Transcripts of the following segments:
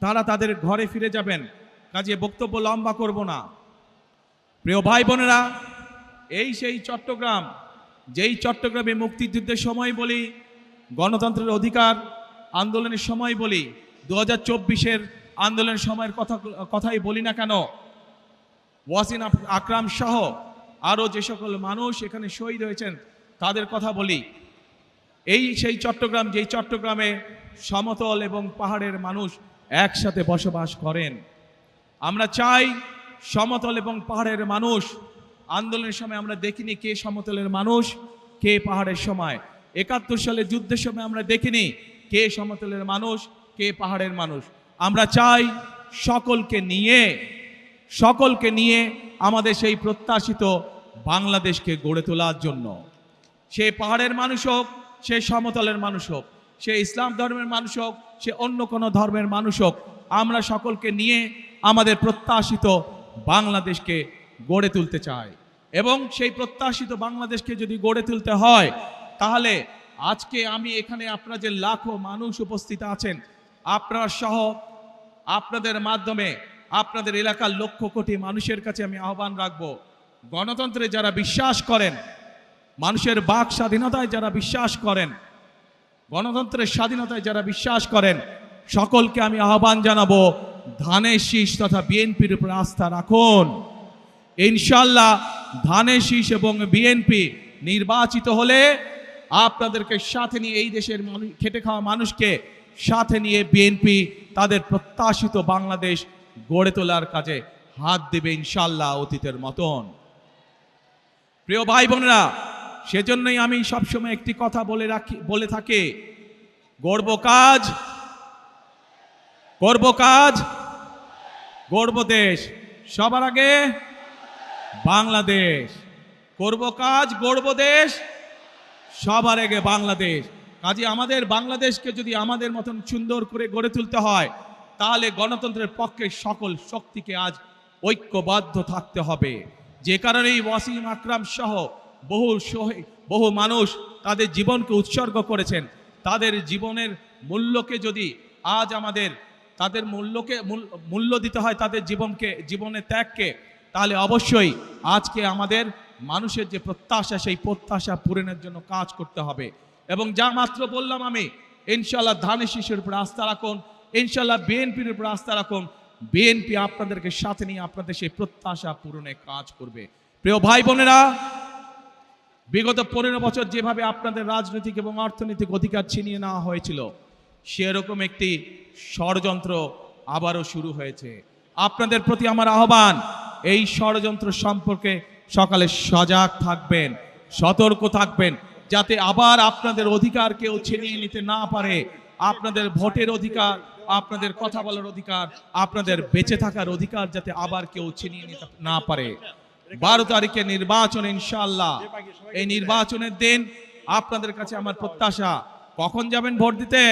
তারা তাদের ঘরে ফিরে যাবেন। কাজে বক্তব্য লম্বা করব না। প্রিয় ভাই বোনেরা, এই সেই চট্টগ্রাম, যেই চট্টগ্রামে মুক্তিযুদ্ধের সময় বলি, গণতন্ত্রের অধিকার আন্দোলনের সময় বলি, 2024-এর আন্দোলনের সময়ের কথাই বলি না কেন, ওয়াসিম আকরাম সহ আরও যে সকল মানুষ এখানে শহীদ হয়েছেন তাদের কথা বলি। এই সেই চট্টগ্রাম, যেই চট্টগ্রামে সমতল এবং পাহাড়ের মানুষ একসাথে বসবাস করেন। আমরা চাই সমতল এবং পাহাড়ের মানুষ, আন্দোলনের সময় আমরা দেখিনি কে সমতলের মানুষ কে পাহাড়ের সময়। 71 সালে যুদ্ধের সময় আমরা দেখিনি কে সমতলের মানুষ কে পাহাড়ের মানুষ। আমরা চাই সকলকে নিয়ে আমাদের সেই প্রত্যাশিত বাংলাদেশকে গড়ে তোলার জন্য। সে পাহাড়ের মানুষ হোক, সে সমতলের মানুষ হোক, সে ইসলাম ধর্মের মানুষ হোক, সে অন্য কোনো ধর্মের মানুষ হোক, আমরা সকলকে নিয়ে আমাদের প্রত্যাশিত বাংলাদেশকে গড়ে তুলতে চাই। এবং সেই প্রত্যাশিত বাংলাদেশকে যদি গড়ে তুলতে হয়, তাহলে আজকে আমি এখানে আপনারা যে লাখো মানুষ উপস্থিত আছেন, আপনারা সহ আপনাদের মাধ্যমে আপনাদের এলাকার লক্ষ কোটি মানুষের কাছে আমি আহ্বান রাখব, গণতন্ত্রে যারা বিশ্বাস করেন, মানুষের বাক স্বাধীনতায় যারা বিশ্বাস করেন, গণতন্ত্রের স্বাধীনতায় যারা বিশ্বাস করেন, সকলকে আমি আহ্বান জানাবো, ধানের শীষ তথা বিএনপির উপর আস্থা রাখুন। ইনশাআল্লাহ ধানের শীষ এবং বিএনপি নির্বাচিত হলে আপনাদেরকে সাথে নিয়ে, এই দেশের খেটে খাওয়া মানুষকে সাথে নিয়ে বিএনপি তাদের প্রত্যাশিত বাংলাদেশ গড়ে তোলার কাজে হাত দেবে ইনশাআল্লাহ, অতীতের মতন। প্রিয় ভাই বোনেরা, সেজন্যই আমি সবসময় একটি কথা বলে থাকি, গড়ব কাজ, গড়ব দেশ, সবার আগে বাংলাদেশ। করব কাজ, গড়ব দেশ, সবার আগে বাংলাদেশ। কাজে আমাদের বাংলাদেশকে যদি আমাদের মতন সুন্দর করে গড়ে তুলতে হয়, তাহলে গণতন্ত্রের পক্ষে সকল শক্তিকে আজ ঐক্যবদ্ধ থাকতে হবে। যে কারণেই ওয়াসিম আকরাম সহ বহু মানুষ তাদের জীবনকে উৎসর্গ করেছেন। তাদের জীবনের মূল্যকে যদি আজ আমাদের তাদের মূল্য দিতে হয়, তাদের জীবনের ত্যাগকে, তাহলে অবশ্যই আজকে আমাদের মানুষের যে প্রত্যাশা, সেই প্রত্যাশা পূরণের জন্য কাজ করতে হবে। এবং যা মাত্র বললাম আমি, ইনশাআল্লাহ ধানের শীষের উপর আস্থা রাখুন, ইনশাআল্লাহ বিএনপির উপর আস্থা রাখুন। বিএনপি আপনাদেরকে সাথে নিয়ে আপনাদের সেই প্রত্যাশা পূরণে কাজ করবে। প্রিয় ভাই বোনেরা, বিগত 15 বছর যেভাবে আপনাদের রাজনৈতিক এবং অর্থনৈতিক অধিকার ছিনিয়ে নেওয়া হয়েছিল, সেরকম একটি ষড়যন্ত্র আবারও শুরু হয়েছে। আপনাদের প্রতি আমার আহ্বান, এই ষড়যন্ত্র সম্পর্কে সকালে সজাগ থাকবেন, সতর্ক থাকবেন, যাতে আবার আপনাদের অধিকার কেউ ছিনিয়ে নিতে না পারে। আপনাদের ভোটের অধিকার, আপনাদের কথা বলার অধিকার, আপনাদের বেঁচে থাকার অধিকার যাতে আবার কেউ ছিনিয়ে নিতে না পারে। 12 তারিখে নির্বাচন, ইনশাআল্লাহ এই নির্বাচনের দিন আপনাদের কাছে আমার প্রত্যাশা, কখন যাবেন ভোট দিতে?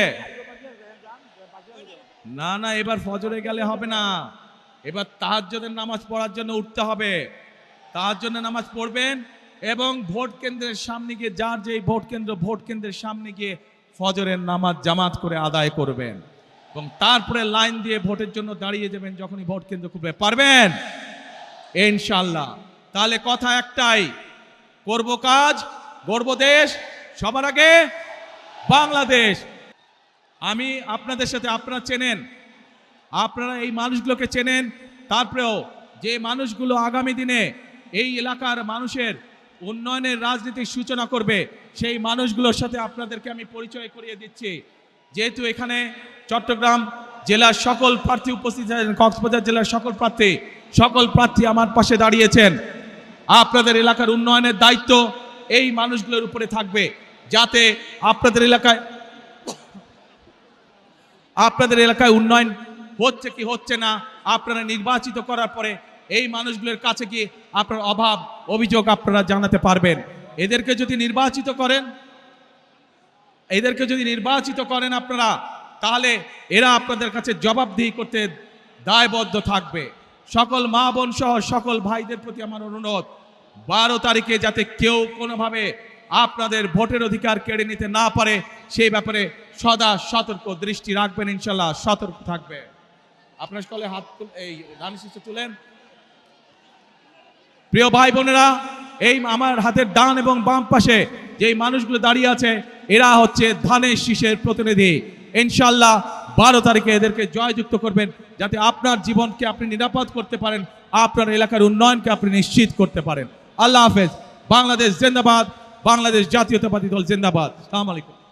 না, এবার ফজরে গেলে হবে না, এবার তাহাজ্জুদের নামাজ পড়ার জন্য উঠতে হবে। তাহাজ্জুদের নামাজ পড়বেন এবং ভোট কেন্দ্রের সামনে গিয়ে, যার যে ভোট কেন্দ্রের সামনে গিয়ে ফজরের নামাজ জামাত করে আদায় করবেন এবং তারপরে লাইন দিয়ে ভোটের জন্য দাঁড়িয়ে যাবেন যখনই ভোট কেন্দ্র খুলবে। পারবেন ইনশাআল্লাহ? তাহলে কথা একটাই, করব কাজ, গড়ব দেশ, সবার আগে বাংলাদেশ। আমি আপনাদের সাথে, আপনারা এই মানুষগুলোকে চেনেন, তারপরেও যে মানুষগুলো আগামী দিনে এই এলাকার মানুষের উন্নয়নের রাজনীতির সূচনা করবে, সেই মানুষগুলোর সাথে আপনাদেরকে আমি পরিচয় করিয়ে দিচ্ছি। যেহেতু এখানে চট্টগ্রাম জেলার সকল প্রার্থী উপস্থিত আছেন, কক্সবাজার জেলার সকল প্রার্থী আমার পাশে দাঁড়িয়েছেন। আপনাদের এলাকার উন্নয়নের দায়িত্ব এই মানুষগুলোর উপরে থাকবে, যাতে আপনাদের এলাকায় উন্নয়ন হচ্ছে কি হচ্ছে না, আপনারা নির্বাচিত করার পরে এই মানুষগুলোর কাছে গিয়ে আপনার অভাব অভিযোগ আপনারা জানাতে পারবেন। এদেরকে যদি নির্বাচিত করেন আপনারা, তাহলে এরা আপনাদের কাছে জবাবদিহি করতে দায়বদ্ধ থাকবে। সকল মা বোন সহ সকল ভাইদের প্রতি আমার অনুরোধ, 12 তারিখে যাতে কেউ কোনোভাবে আপনাদের ভোটের অধিকার কেড়ে নিতে না পারে, সেই ব্যাপারে সদা সতর্ক দৃষ্টি রাখবেন। ইনশাআল্লাহ সতর্ক থাকবে। আপনার সকলে এই ধানের শীষে তুলেন। প্রিয় ভাই বোনেরা, এই আমার হাতের ডান এবং বাম পাশে যেই মানুষগুলো দাঁড়িয়ে আছে, এরা হচ্ছে ধানের শীষের প্রতিনিধি। ইনশাল্লাহ 12 তারিখে এদেরকে জয়যুক্ত করবেন, যাতে আপনার জীবনকে আপনি নিরাপদ করতে পারেন, আপনার এলাকার উন্নয়নকে আপনি নিশ্চিত করতে পারেন। আল্লাহ হাফেজ। বাংলাদেশ জিন্দাবাদ, বাংলাদেশ জাতীয়তাবাদী দল জিন্দাবাদ। আসসালামু আলাইকুম।